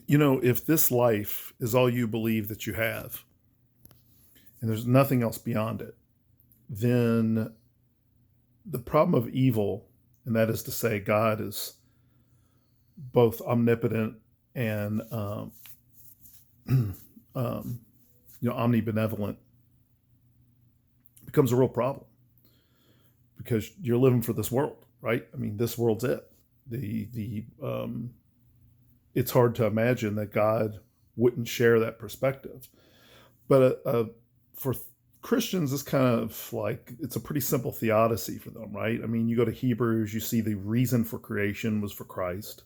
If this life is all you believe that you have, and there's nothing else beyond it, then the problem of evil, and that is to say, God is both omnipotent and um, omnibenevolent, becomes a real problem because you're living for this world, right? I mean, this world's it. The It's hard to imagine that God wouldn't share that perspective. But for Christians, it's kind of like it's a pretty simple theodicy for them, right? I mean, you go to Hebrews, you see the reason for creation was for Christ.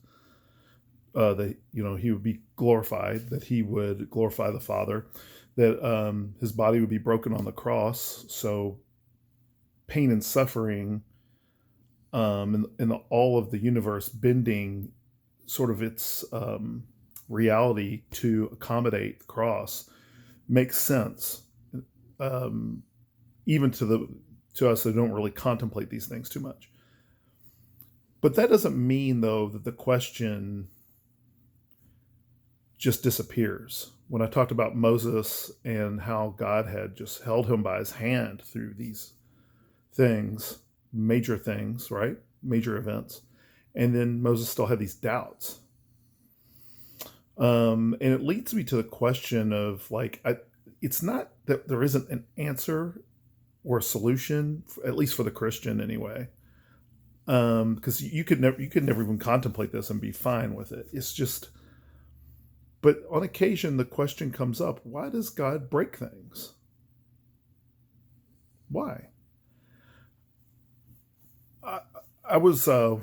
That he would be glorified, that he would glorify the Father, that his body would be broken on the cross, so pain and suffering, and all of the universe bending sort of its reality to accommodate the cross makes sense, even to us that don't really contemplate these things too much. But that doesn't mean, though, that the question just disappears. When I talked about Moses and how God had just held him by his hand through these things, major things, right? Major events. And then Moses still had these doubts. And it leads me to the question of it's not that there isn't an answer or a solution, at least for the Christian anyway. Because you could never even contemplate this and be fine with it. It's just, but on occasion the question comes up: why does God break things? Why?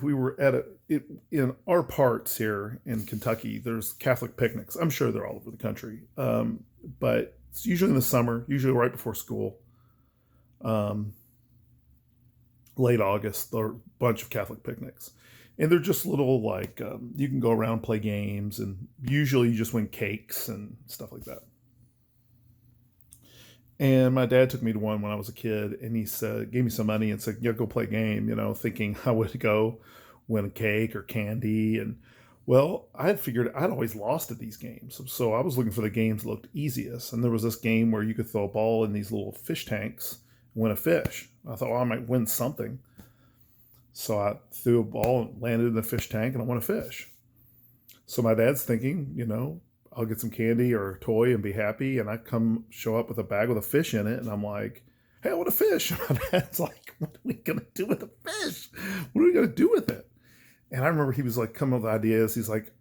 We were at in our parts here in Kentucky. There's Catholic picnics. I'm sure they're all over the country, but it's usually in the summer, usually right before school. Late August, there are a bunch of Catholic picnics, and they're just little you can go around, play games, and usually you just win cakes and stuff like that. And my dad took me to one when I was a kid, and he gave me some money and said, "Yeah, go play a game," thinking I would go win a cake or candy. And well, I had figured I'd always lost at these games. So I was looking for the games that looked easiest. And there was this game where you could throw a ball in these little fish tanks and win a fish. I thought, well, I might win something. So I threw a ball and landed in the fish tank, and I won a fish. So my dad's thinking, I'll get some candy or a toy and be happy. And I show up with a bag with a fish in it. And I'm like, "Hey, I want a fish." And my dad's like, "What are we going to do with the fish? What are we going to do with it?" And I remember he was like coming up with ideas. He's like,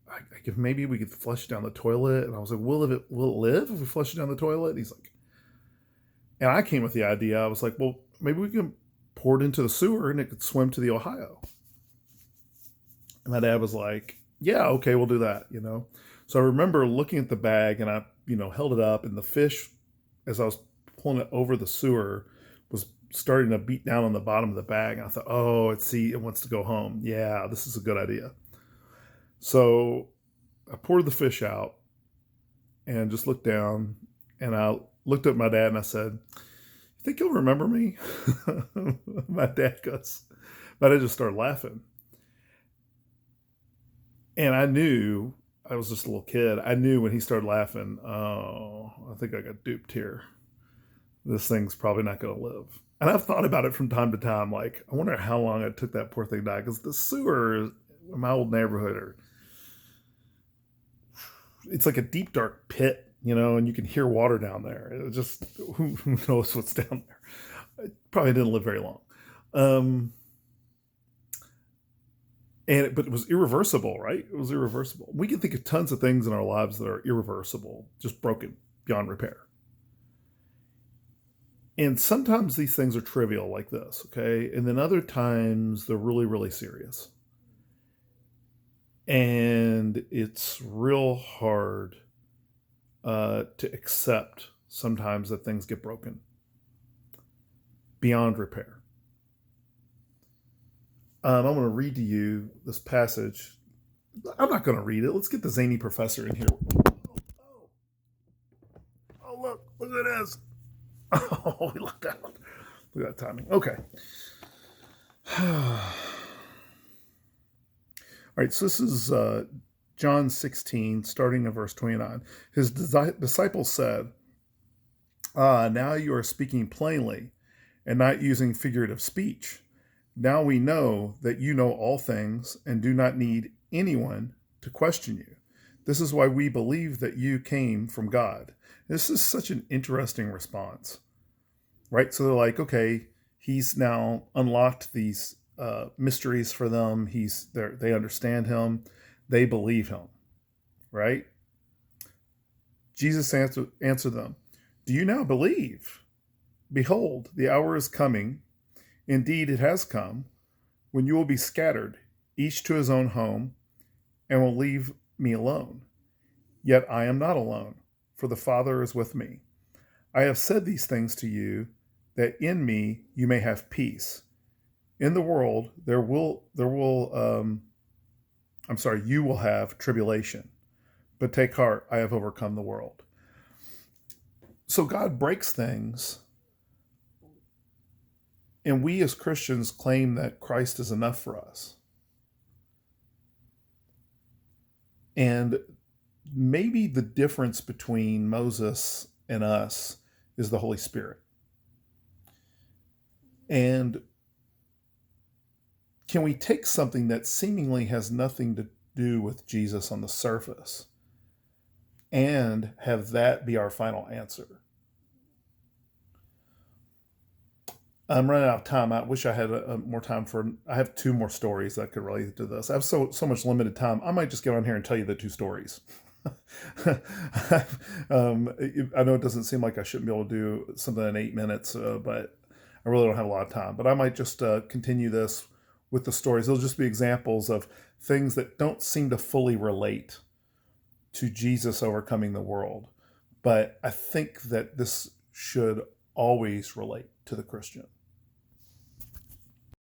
"Maybe we could flush it down the toilet." And I was like, will it live if we flush it down the toilet? And he's like, and I came with the idea. I was like, well, maybe we can pour it into the sewer and it could swim to the Ohio. And my dad was like, "Yeah, okay, we'll do that." So I remember looking at the bag, and I, held it up, and the fish, as I was pulling it over the sewer, was starting to beat down on the bottom of the bag. And I thought, oh, it wants to go home. Yeah, this is a good idea. So I poured the fish out and just looked down, and I looked at my dad and I said, "You think you'll remember me?" My dad just started laughing. And I knew, I was just a little kid. I knew when he started laughing, oh, I think I got duped here. This thing's probably not going to live. And I've thought about it from time to time. Like, I wonder how long it took that poor thing to die. Because the sewer in my old neighborhood it's like a deep, dark pit, and you can hear water down there. It just, who knows what's down there? It probably didn't live very long. But it was irreversible, right? It was irreversible. We can think of tons of things in our lives that are irreversible, just broken beyond repair. And sometimes these things are trivial like this, okay? And then other times they're really, really serious. And it's real hard to accept sometimes that things get broken beyond repair. I'm going to read to you this passage. I'm not going to read it. Let's get the zany professor in here. Oh, look at this. Oh, we looked out. Look at that timing. Okay. All right, so this is John 16, starting in verse 29. His disciples said, "Ah, now you are speaking plainly and not using figurative speech. Now we know that you know all things and do not need anyone to question you. This is why we believe that you came from God." This is such an interesting response, right? So they're like, okay, he's now unlocked these mysteries for them. They understand him, they believe him, right? Jesus answered them, "Do you now believe? Behold, the hour is coming. Indeed, it has come, when you will be scattered, each to his own home, and will leave me alone. Yet I am not alone, for the Father is with me. I have said these things to you, that in me you may have peace. In the world you will have tribulation, but take heart, I have overcome the world." So God breaks things, and we as Christians claim that Christ is enough for us. And maybe the difference between Moses and us is the Holy Spirit. And can we take something that seemingly has nothing to do with Jesus on the surface and have that be our final answer? I'm running out of time. I wish I had more time for. I have two more stories that could relate to this. I have so much limited time. I might just get on here and tell you the two stories. I know it doesn't seem like I shouldn't be able to do something in 8 minutes, but I really don't have a lot of time. But I might just continue this with the stories. They'll just be examples of things that don't seem to fully relate to Jesus overcoming the world. But I think that this should always relate to the Christian.